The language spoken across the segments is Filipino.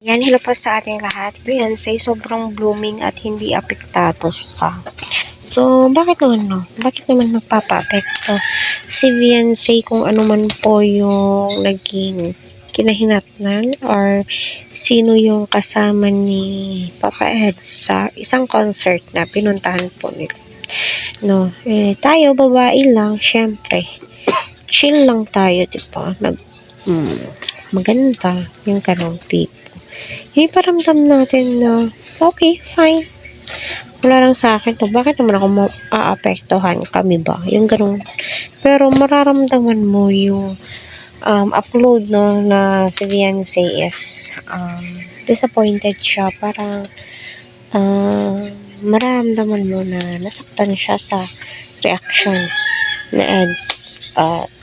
Yan, hello po sa ating lahat. Beyonce, sobrang blooming at hindi apektado sa. So, bakit naman no? Bakit naman magpapa-apekto si Beyonce kung ano man po yung naging kinahinatnan or sino yung kasama ni Papa Ed sa isang concert na pinuntahan po nila. No, tayo babae lang, syempre. Chill lang tayo, diba? Maganda yung ganong tipo. Iparamdam natin na okay, fine. Wala lang sa akin to. Bakit naman ako maapektuhan? Kami ba? Yung ganun. Pero mararamdaman mo yung upload no na si Beyonce is disappointed siya. Parang mararamdaman mo na nasaktan siya sa reaction na ads.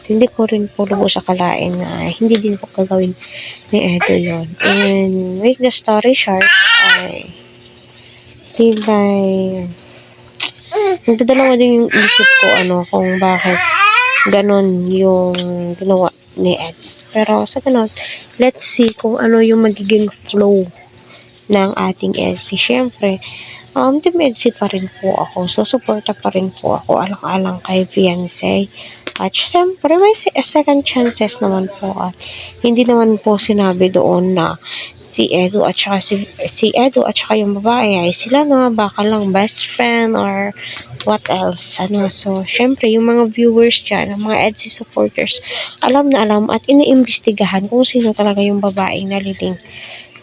Hindi ko rin po lubos akalain na hindi din po gagawin ni Edo yun. And make the story short, ay tibay nagdadalawa din yung isip ko kung bakit ganon yung ginawa ni Eds. Pero sa ganon, let's see kung ano yung magiging flow ng ating Edsy. Siyempre, Team Edsy pa rin po ako. So, suporta pa rin po ako alang-alang kay Beyonce. At siyempre, may second chances naman po. At hindi naman po sinabi doon na si Edo at saka si Edo at saka yung babae ay sila na baka lang best friend or what else. So, syempre, yung mga viewers dyan, ang mga Edsy supporters, alam na alam at iniimbestigahan kung sino talaga yung babaeng naliling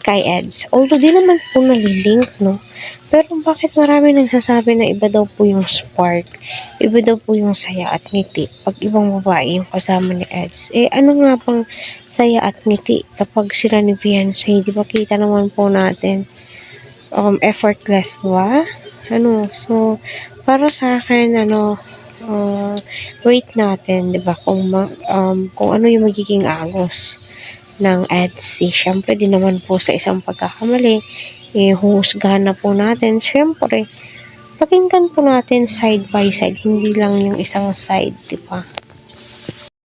kay Eds. Although di naman po nalilink, no? Pero bakit marami nagsasabi na iba daw po yung spark, iba daw po yung saya at ngiti pag ibang babae yung kasama ni Eds? Ano nga pang saya at ngiti kapag sila ni Beyonce? Di ba kita naman po natin effortless ba? So, para sa akin, wait natin, di ba? Kung ano yung magiging agos ng Etsy. Siyempre, din naman po sa isang pagkakamali, huhusgahan na po natin. Siyempre, pakinggan po natin side by side, hindi lang yung isang side, di ba?